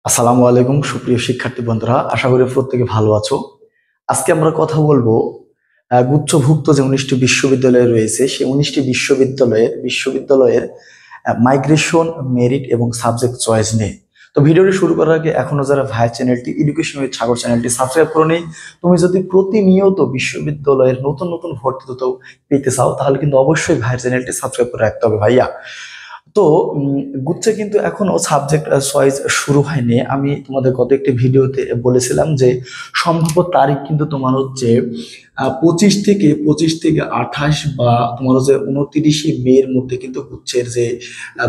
আসসালামু আলাইকুম সুপ্রিয় শিক্ষার্থী বন্ধুরা, আশা করি প্রত্যেকে ভালো আছো। আজকে আমরা কথা বলবো গুচ্ছভুক্ত যে 19টি বিশ্ববিদ্যালয় রয়েছে সেই 19টি বিশ্ববিদ্যালয়ের মাইগ্রেশন, মেরিট এবং সাবজেক্ট চয়েস নিয়ে। তো ভিডিওটি শুরু করার আগে এখনো যারা ভাইয়ের চ্যানেলটি এডুকেশন উইথ সাগর চ্যানেলটি সাবস্ক্রাইব করোনি, তুমি যদি প্রতিনিয়ত বিশ্ববিদ্যালয়ের নতুন নতুন ভর্তি তথ্য পেতে চাও তাহলে কিন্তু অবশ্যই ভাইয়ের চ্যানেলটি সাবস্ক্রাইব করে রাখতে হবে ভাইয়া। তো গুচ্ছে কিন্তু এখনো সাবজেক্ট চয়েস শুরু হয়নি। আমি তোমাদের গত একটি ভিডিওতে বলেছিলাম যে সম্ভাব্য তারিখ কিন্তু তোমার হচ্ছে 25 থেকে 28 বা তোমার হচ্ছে 29 মের মধ্যে কিন্তু গুচ্ছের যে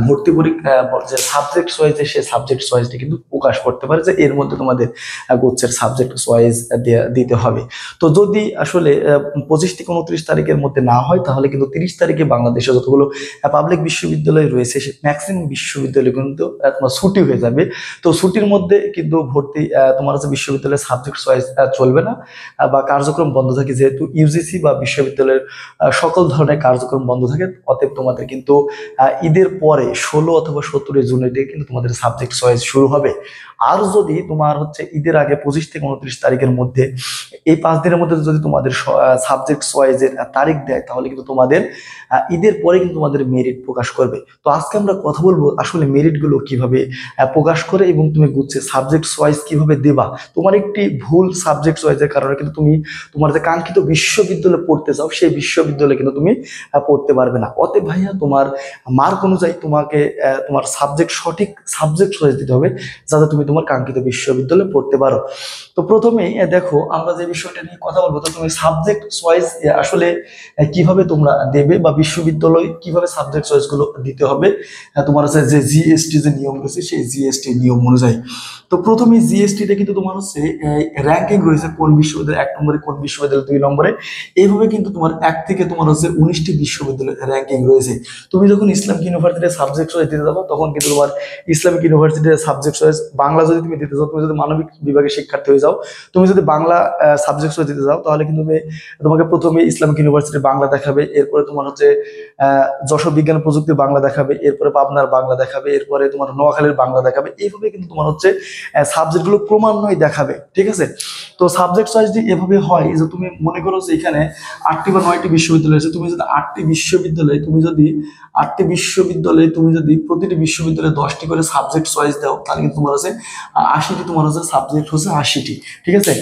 ভর্তি পরীক্ষা যে সাবজেক্ট চয়েস সে সাবজেক্ট চয়েসটি কিন্তু প্রকাশ করতে পারে যে এর মধ্যে তোমাদের গুচ্ছের সাবজেক্ট চয়েস দিতে হবে। তো যদি আসলে 25 থেকে 29 তারিখের মধ্যে না হয় তাহলে কিন্তু 30 তারিখে বাংলাদেশে যতগুলো পাবলিক বিশ্ববিদ্যালয় রয়েছে সে ম্যাক্সিমাম বিশ্ববিদ্যালয় কিন্তু তোমার ছুটি হয়ে যাবে। তো ছুটির মধ্যে কিন্তু ভর্তি তোমার হচ্ছে বিশ্ববিদ্যালয়ের সাবজেক্ট চয়েস চলবে না বা কার্যক্রম বন্ধ থাকে, যেহেতু ইউজিসি বা বিশ্ববিদ্যালয়ের সকল ধরনের কার্যক্রম বন্ধ থাকে। অতএব তোমাদের কিন্তু ঈদের পরে 16 অথবা 17 জুনের দিকে কিন্তু তোমাদের সাবজেক্ট চয়েস শুরু হবে। আর যদি তোমার হচ্ছে ঈদের আগে 25 থেকে 29 তারিখের মধ্যে এই 5 দিনের মধ্যে যদি তোমাদের সাবজেক্ট চয়েসের তারিখ দেয় তাহলে কিন্তু তোমাদের ঈদের পরে কিন্তু তোমাদের মেরিট প্রকাশ করবে। তো আজকে আমরা কথা বলবো আসলে মেরিট গুলো কিভাবে প্রকাশ করে এবং তুমি গুচ্ছে সাবজেক্ট চয়েস কিভাবে দেবা। তোমার একটি ভুল সাবজেক্ট চয়েসের কারণে কিন্তু তুমি তোমার যে কাঙ্ক্ষিত বিশ্ববিদ্যালয়ে পড়তে চাও সেই বিশ্ববিদ্যালয়ে কিন্তু তুমি পড়তে পারবে না। অতএব ভাইয়া তোমার মার্ক অনুযায়ী তোমাকে তোমার সঠিক সাবজেক্ট চয়েস দিতে হবে যাতে তুমি তোমার কাঙ্ক্ষিত বিশ্ববিদ্যালয়ে পড়তে পারো। তো প্রথমেই দেখো আমরা যে বিষয়টা নিয়ে কথা বলবো, তো তুমি সাবজেক্ট চয়েস আসলে কিভাবে তোমরা দেবে বা বিশ্ববিদ্যালয় কিভাবে সাবজেক্ট চয়েস গুলো দিতে হবে তোমার হচ্ছে যে জিএসটি যে নিয়ম রয়েছে সেই জিএসটি নিয়ম অনুযায়ী। তো প্রথমে জিএসটিতে কিন্তু তোমার হচ্ছে র্যাঙ্কিং রয়েছে কোন বিশ্ববিদ্যালয় 1 নম্বরে, কোন বিশ্ববিদ্যালয় 2 নম্বরে। এইভাবে কিন্তু তোমার 1 থেকে তোমার হচ্ছে 19টি বিশ্ববিদ্যালয়ের র্যাঙ্কিং রয়েছে। তুমি যখন ইসলামিক ইউনিভার্সিটির সাবজেক্ট চয়েস দিতে যাবো তখন কিন্তু তোমার ইসলামিক ইউনিভার্সিটির সাবজেক্ট চয়েস বাংলা যদি তুমি দিতে চাও, তুমি যদি মানবিক বিভাগের শিক্ষার্থী হয়ে যাও, তুমি যদি বাংলা সাবজেক্ট চয়েস দিতে চাও তাহলে কিন্তু তোমাকে প্রথমে ইসলামিক ইউনিভার্সিটি বাংলা দেখাবে, এরপরে তোমার হচ্ছে যশোর বিজ্ঞান প্রযুক্তি বাংলা দেখাবে, এরপরে পাবনার বাংলা দেখাবে, এরপরে তোমার নোয়াখালীর বাংলা দেখাবে। এইভাবে কিন্তু তোমার হচ্ছে সাবজেক্ট গুলো ক্রমান্বয়ে দেখাবে, ঠিক আছে। তো সাবজেক্ট চয়েসটি এভাবে হয় যে তুমি মনে করো যে এখানে 8টি বা 9টি বিশ্ববিদ্যালয় আছে, তুমি যদি 8টি বিশ্ববিদ্যালয়ে প্রতিটি বিশ্ববিদ্যালয়ে 10টি করে সাবজেক্ট চয়েস দাও তাহলে কিন্তু তোমার হচ্ছে 80টি তোমার হচ্ছে সাবজেক্ট হচ্ছে 80টি, ঠিক আছে।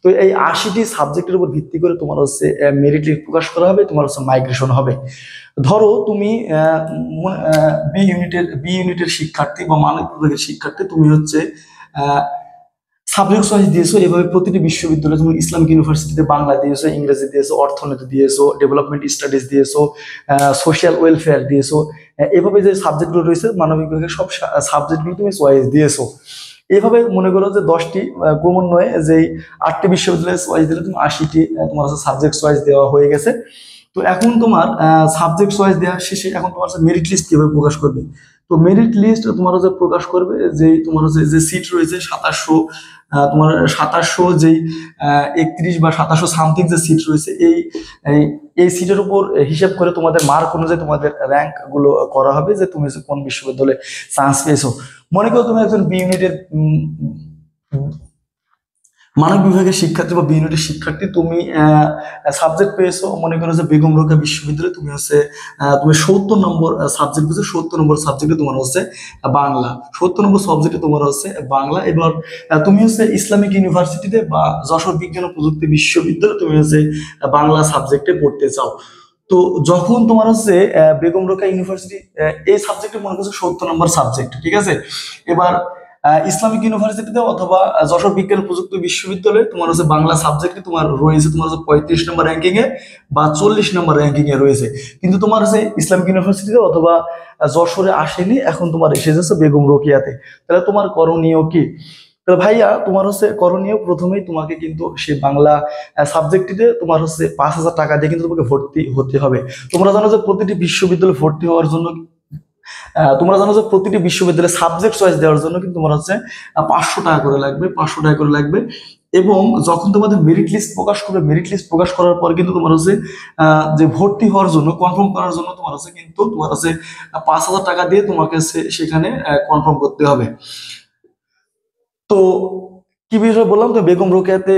তো এই 80টি সাবজেক্টের উপর ভিত্তি করে তোমার হচ্ছে মেরিট লিস্ট প্রকাশ করা হবে, তোমার হচ্ছে মাইগ্রেশন হবে। ধরো তুমি বি ইউনিটের শিক্ষার্থী বা মানবিক বিভাগের শিক্ষার্থী, তুমি হচ্ছে সাবজেক্ট চয়েস দিয়েছো। এভাবে প্রতিটি বিশ্ববিদ্যালয়ে তুমি ইসলামিক ইউনিভার্সিটিতে বাংলা দিয়েছো, ইংরেজি দিয়েছো, অর্থনীতি দিয়েছো, ডেভেলপমেন্ট স্টাডিজ দিয়েছো, সোশ্যাল ওয়েলফেয়ার দিয়েছো। এভাবে যে সাবজেক্টগুলো রয়েছে মানবিক বিভাগের সব সাবজেক্টগুলো তুমি চয়েস দিয়েছো। এইভাবে মনে করো যে 10টি ক্রমান্বয়ে যে 8টি বিশ্ববিদ্যালয়ে চয়েস দিলে তুমি 80টি তোমার হচ্ছে সাবজেক্ট চয়েস দেওয়া হয়ে গেছে। তো এখন তোমার সাবজেক্ট চয়েস দেওয়া শেষে এখন তোমার মেরিট লিস্ট কিভাবে প্রকাশ করবে। তো মেরিট লিস্ট তোমার হচ্ছে প্রকাশ করবে যে তোমার হচ্ছে যে সিট রয়েছে 2700, তোমার 2700 যেই 31 বা 2700 সামথিং যে সিট রয়েছে এই এই সিটের উপর হিসাব করে তোমাদের মার্ক অনুযায়ী তোমাদের র্যাঙ্ক গুলো করা হবে যে তুমি কোন বিশ্ববিদ্যালয়ে চান্স পেয়েছো। মনে করো তুমি একজন বি ইউনিটের মানবিক বিভাগের শিক্ষার্থী বা বি ইউনিটের শিক্ষার্থী, তুমি সাবজেক্ট পেয়েছো মনে করো যে বেগম রোকেয়া বিশ্ববিদ্যালয়ে, তুমি হচ্ছে তুমি 70 নম্বর সাবজেক্ট পেয়েছো, 70 নম্বর সাবজেক্টে তোমার হচ্ছে বাংলা, 70 নম্বর সাবজেক্টে তোমার হচ্ছে বাংলা। এবার তুমি হচ্ছে ইসলামিক ইউনিভার্সিটিতে বা যশোর বিজ্ঞান ও প্রযুক্তি বিশ্ববিদ্যালয়ে তুমি হচ্ছে বাংলা সাবজেক্টে পড়তে চাও। তো যখন তোমার হচ্ছে বেগম রোকেয়া ইউনিভার্সিটি এই সাবজেক্টে মনে করছে 70 নম্বর সাবজেক্ট, ঠিক আছে। এবার ইসলামিক ইউনিভার্সিটিতে অথবা যশোর বিজ্ঞান ও প্রযুক্তি বিশ্ববিদ্যালয়ে তোমার হচ্ছে বাংলা সাবজেক্টে তোমার রয়েছে তোমার হচ্ছে 35 নম্বর র্যাঙ্কিং এ বা 40 নম্বর র্যাঙ্কিং এ রয়েছে, কিন্তু তোমার হচ্ছে ইসলামিক ইউনিভার্সিটিতে অথবা যশোরে আসেনি, এখন তোমার এসে যাচ্ছে বেগম রোকেয়াতে। তাহলে তোমার করণীয় কি? তাহলে ভাইয়া তোমার হচ্ছে করণীয় প্রথমেই তোমাকে কিন্তু সেই বাংলা সাবজেক্টটিতে তোমার হচ্ছে 5,000 টাকা দিয়ে কিন্তু তোমাকে ভর্তি হতে হবে। তোমরা জানো যে প্রতিটি বিশ্ববিদ্যালয়ে ভর্তি হওয়ার জন্য তোমরা জানো যে প্রতিটি বিশ্ববিদ্যালয়ে সাবজেক্ট চয়েস দেওয়ার জন্য কিন্তু তোমার হচ্ছে 500 টাকা করে লাগবে, 500 টাকা করে লাগবে। এবং যখন তোমাদের মেরিট লিস্ট প্রকাশ করবে, মেরিট লিস্ট প্রকাশ করার পর কিন্তু তোমার হচ্ছে যে ভর্তি হওয়ার জন্য কনফার্ম করার জন্য তোমার হচ্ছে কিন্তু তোমার হচ্ছে 5,000 টাকা দিয়ে তোমাকে সেখানে কনফার্ম করতে হবে। তো কি বিষয় বললাম, তো বেগম রোকেয়াতে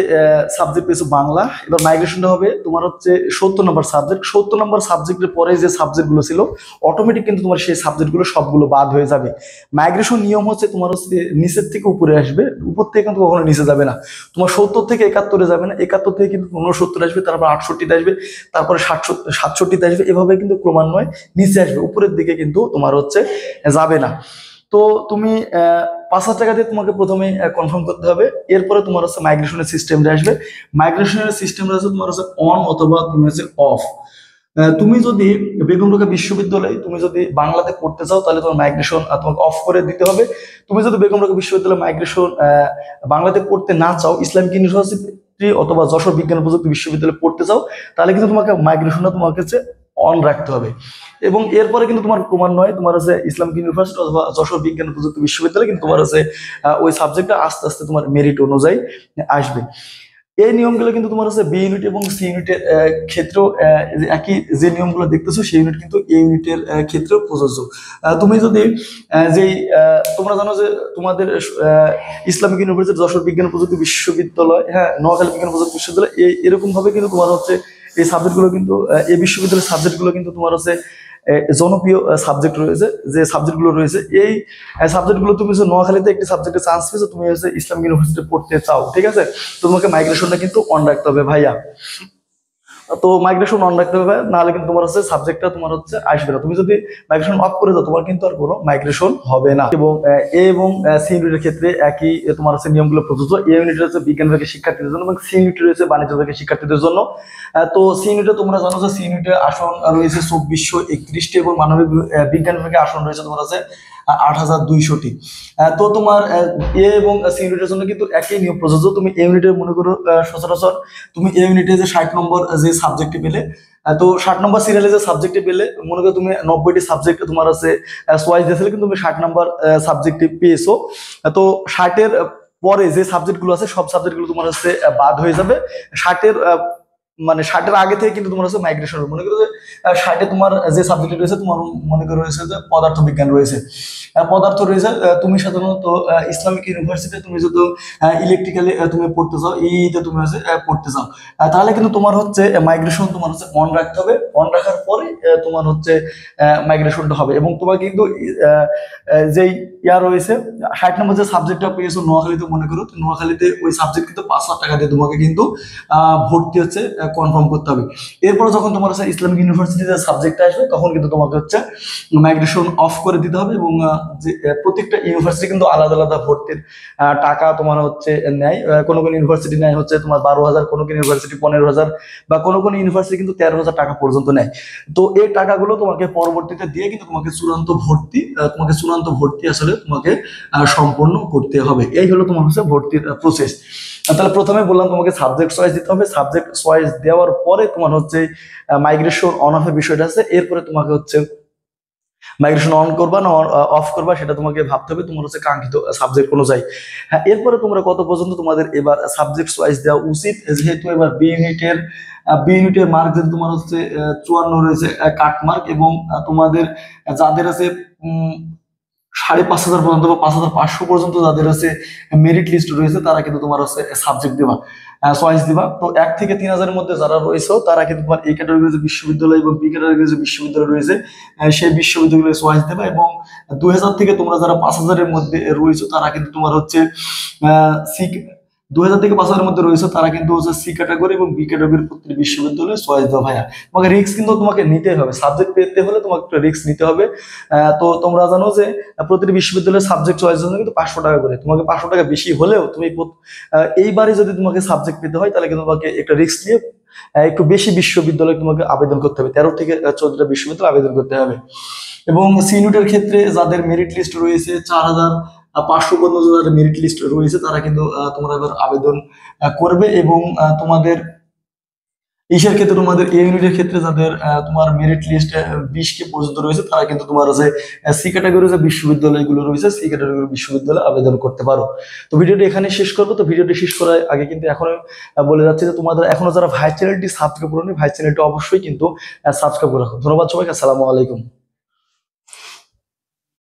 সাবজেক্ট পেয়েছো বাংলা। এবার মাইগ্রেশনটা হবে তোমার হচ্ছে 70 নম্বর সাবজেক্ট। 70 নম্বর সাবজেক্টের পরে যে সাবজেক্ট গুলো ছিল অটোমেটিক কিন্তু তোমার সেই সাবজেক্ট গুলো সবগুলো বাদ হয়ে যাবে। মাইগ্রেশন নিয়ম হচ্ছে তোমার হচ্ছে নিচের থেকে উপরে আসবে, উপর থেকে কিন্তু কখনো নিচে যাবে না। তোমার 70 থেকে 71-এ যাবে না, 71 থেকে কিন্তু 69 আসবে, তারপর 68-তে আসবে, তারপরে 67-তে আসবে, এভাবে কিন্তু ক্রমান্বয়ে নিচে আসবে, উপরের দিকে কিন্তু তোমার হচ্ছে যাবে না। তো তুমি 5,000 টাকা দিয়ে তোমাকে প্রথমে কনফার্ম করতে হবে। এরপরে তোমার হচ্ছে মাইগ্রেশনের সিস্টেমটা আসবে। মাইগ্রেশনের সিস্টেমটা হচ্ছে তোমার হচ্ছে অন অথবা তুমি হচ্ছে অফ। তুমি যদি বেগম রোকেয়া বিশ্ববিদ্যালয়ে তুমি যদি বাংলাতে পড়তে চাও তাহলে তোমার মাইগ্রেশন তোমাকে অফ করে দিতে হবে। তুমি যদি বেগম রোকেয়া বিশ্ববিদ্যালয়ে মাইগ্রেশন বাংলাতে পড়তে না চাও, ইসলামিক ইউনিভার্সিটি অথবা যশোর বিজ্ঞান ও প্রযুক্তি বিশ্ববিদ্যালয়ে পড়তে চাও, তাহলে কিন্তু তোমাকে মাইগ্রেশনটা তোমার কাছে অন রাখতে হবে। এবং এরপরে কিন্তু তোমার ক্রমান্বয়ে তোমার আছে ইসলামিক ইউনিভার্সিটি অথবা যশোর বিজ্ঞান ও প্রযুক্তি বিশ্ববিদ্যালয় কিন্তু তোমার আছে ওই সাবজেক্টটা আস্তে আস্তে তোমার মেরিট অনুযায়ী আসবে। এই নিয়মগুলো কিন্তু তোমার হচ্ছে বি ইউনিট এবং সি ইউনিটের ক্ষেত্রেও একই যে নিয়মগুলো দেখতেছো সেই ইউনিট কিন্তু এই ইউনিটের ক্ষেত্রেও প্রযোজ্য। তুমি যদি যেই তোমরা জানো যে তোমাদের ইসলামিক ইউনিভার্সিটি যশোর বিজ্ঞান প্রযুক্তি বিশ্ববিদ্যালয়, হ্যাঁ, নোয়াখালী বিজ্ঞান প্রযুক্তি বিশ্ববিদ্যালয়, এরকম ভাবে কিন্তু তোমার হচ্ছে এই সাবজেক্টগুলো কিন্তু এই বিশ্ববিদ্যালয়ের সাবজেক্টগুলো কিন্তু তোমার হচ্ছে জনপ্রিয় সাবজেক্ট রয়েছে। যে সাবজেক্টগুলো রয়েছে এই সাবজেক্টগুলো তুমি হচ্ছে নোয়াখালীতে একটি সাবজেক্টে চান্স পেয়েছো, তুমি হচ্ছে ইসলামিক ইউনিভার্সিটি পড়তে চাও, ঠিক আছে, তোমাকে মাইগ্রেশনটা কিন্তু অন রাখতে হবে ভাইয়া। তো মাইগ্রেশন অন রাখতে হবে, নাহলে কিন্তু তোমার হচ্ছে সাবজেক্টটা তোমার হচ্ছে আসবে না। তুমি যদি মাইগ্রেশন অফ করে দাও তোমার কিন্তু আর কোনো মাইগ্রেশন হবে না। এবং এ এবং সি ইউনিটের ক্ষেত্রে একই তোমার হচ্ছে নিয়মগুলো প্রযোজ্য। এ ইউনিট হচ্ছে বিজ্ঞান বিভাগের শিক্ষার্থীদের জন্য এবং সি ইউনিট রয়েছে বাণিজ্য বিভাগের শিক্ষার্থীদের জন্য। তো সি ইউনিটে তোমরা জানো যে সি ইউনিটে আসন রয়েছে 2431টি এবং মানবিক বিজ্ঞান বিভাগে আসন রয়েছে তোমার আছে 8,200টি। তো তোমার এ এবং সি ইউনিটের জন্য কিন্তু একই নিয়ম প্রযোজ্য। তুমি এ ইউনিটে মনে করো সচরাচর তুমি এ ইউনিটে যে 60 নম্বর যে সাবজেক্টে পেলে, তো 60 নম্বর সিরিয়ালে যে সাবজেক্টে পেলে, মনে করো তুমি 90টি সাবজেক্টে তোমার আছে চয়েস দিয়েছিলে কিন্তু তুমি 60 নম্বর সাবজেক্টে পেয়েছো। তো 60-এর পরে যে সাবজেক্ট গুলো আছে সব সাবজেক্ট গুলো তোমার হচ্ছে বাদ হয়ে যাবে। 60-এর মানে 60-এর আগে থেকে কিন্তু তোমার হচ্ছে মাইগ্রেশন, মনে করো যে 60-এ তোমার যে সাবজেক্ট রয়েছে তোমার মনে করো রয়েছে যে পদার্থ বিজ্ঞান রয়েছে, পদার্থ রয়েছে। তুমি সাধারণত ইসলামিক ইউনিভার্সিটি তুমি যদি ইলেকট্রিক্যালি তুমি পড়তে চাও, ইতে তুমি হচ্ছে পড়তে চাও, তাহলে কিন্তু তোমার হচ্ছে মাইগ্রেশন তোমার হচ্ছে অন রাখতে হবে। অন রাখার পরে তোমার হচ্ছে মাইগ্রেশনটা হবে। এবং তোমার কিন্তু যেই ইয়া রয়েছে 60 নম্বর যে সাবজেক্টটা পেয়েছো নোয়াখালীতে, মনে করো নোয়াখালীতে ওই সাবজেক্ট কিন্তু 5,000 টাকা দিয়ে তোমাকে কিন্তু ভর্তি হচ্ছে কনফার্ম করতে হবে। এরপর যখন তোমার হচ্ছে ইসলামিক ইউনিভার্সিটিতে সাবজেক্ট আসবে তখন কিন্তু তোমাকে হচ্ছে মাইগ্রেশন অফ করে দিতে হবে। এবং যে প্রত্যেকটা ইউনিভার্সিটি কিন্তু আলাদা আলাদা ভর্তির টাকা তোমার হচ্ছে নেয়। কোনো কোনো ইউনিভার্সিটি নেয় হচ্ছে তোমার 12,000, কোনো কোনো ইউনিভার্সিটি 15,000, বা কোনো কোনো ইউনিভার্সিটি কিন্তু 13,000 টাকা পর্যন্ত নেয়। তো এই টাকাগুলো তোমাকে পরবর্তীতে দিয়ে কিন্তু তোমাকে চূড়ান্ত ভর্তি আসলে তোমাকে সম্পন্ন করতে হবে। এই হলো তোমার হচ্ছে ভর্তির প্রসেস। তাহলে প্রথমে বললাম তোমাকে সাবজেক্ট চয়েস দিতে হবে। সাবজেক্ট চয়েস দেওয়ার পরে তোমার হচ্ছে মাইগ্রেশন অন অফের বিষয়টা আছে। এরপরে তোমাকে হচ্ছে মাইগ্রেশন অন করবা না অফ করবা সেটা তোমাকে ভাবতে হবে তোমার হচ্ছে কাঙ্ক্ষিত সাবজেক্ট অনুযায়ী। হ্যাঁ, এরপরে তোমরা কত পর্যন্ত তোমাদের এবার সাবজেক্ট চয়েস দেওয়া উচিত, যেহেতু এবার বি ইউনিটের মার্ক যেহেতু তোমার হচ্ছে 54 রয়েছে কাট মার্ক, এবং তোমাদের যাদের আছে 5,500 পর্যন্ত বা 5,500 পর্যন্ত যাদের হচ্ছে মেরিট লিস্ট রয়েছে তারা কিন্তু তোমার হচ্ছে সাবজেক্ট দিবা, চয়েস দিবা। তো 1 থেকে 3,000-এর মধ্যে যারা রয়েছে তারা কিন্তু তোমার এই ক্যাটাগরির যে বিশ্ববিদ্যালয় এবং বি ক্যাটাগরির যে বিশ্ববিদ্যালয় রয়েছে সেই বিশ্ববিদ্যালয়ে চয়েস দেবা। এবং 2,000 থেকে তোমরা যারা 5,000-এর মধ্যে রয়েছে তারা কিন্তু তোমার হচ্ছে সি 2,000 থেকে 5,000-এর মধ্যে রয়েছে তারা কিন্তু হচ্ছে সি ক্যাটাগরি এবং বি ক্যাটাগরির প্রত্যেক বিশ্ববিদ্যালয়ে চয়েস দেওয়া। ভাইয়া তোমাকে রিস্ক কিন্তু তোমাকে নিতে হবে, সাবজেক্ট পেতে হলে তোমাকে একটা রিস্ক নিতে হবে। তো তোমরা জানো যে প্রতিটি বিশ্ববিদ্যালয়ের সাবজেক্ট চয়েসের জন্য কিন্তু 500 টাকা করে, তোমাকে 500 টাকা বেশি হলেও তুমি এইবারে যদি তোমাকে সাবজেক্ট পেতে হয় তাহলে কিন্তু তোমাকে একটা রিস্ক নিয়ে একটু বেশি বিশ্ববিদ্যালয়ে তোমাকে আবেদন করতে হবে, 13 থেকে 14টা বিশ্ববিদ্যালয়ে আবেদন করতে হবে। এবং সি ইউনিটের ক্ষেত্রে যাদের মেরিট লিস্ট রয়েছে 4,500 পর্যন্ত যাদের মেরিট লিস্ট রয়েছে তারা কিন্তু তোমরা এবার আবেদন করবে। এবং তোমাদের ইসের ক্ষেত্রে তোমাদের এ ইউনিটের ক্ষেত্রে যাদের তোমার মেরিট লিস্ট 20 পর্যন্ত রয়েছে তারা কিন্তু তোমার আছে সি ক্যাটাগরি যে বিশ্ববিদ্যালয়গুলো রয়েছে সি ক্যাটাগরি বিশ্ববিদ্যালয়ে আবেদন করতে পারো। তো ভিডিওটি এখানে শেষ করবো। তো ভিডিওটি শেষ করার আগে কিন্তু এখনো বলে যাচ্ছে যে তোমাদের এখনো যারা ভাই চ্যানেলটি সাবস্ক্রাইব করোনি ভাই চ্যানেলটি অবশ্যই কিন্তু সাবস্ক্রাইব করে রাখো। ধন্যবাদ সবাইকে, আসসালামু আলাইকুম।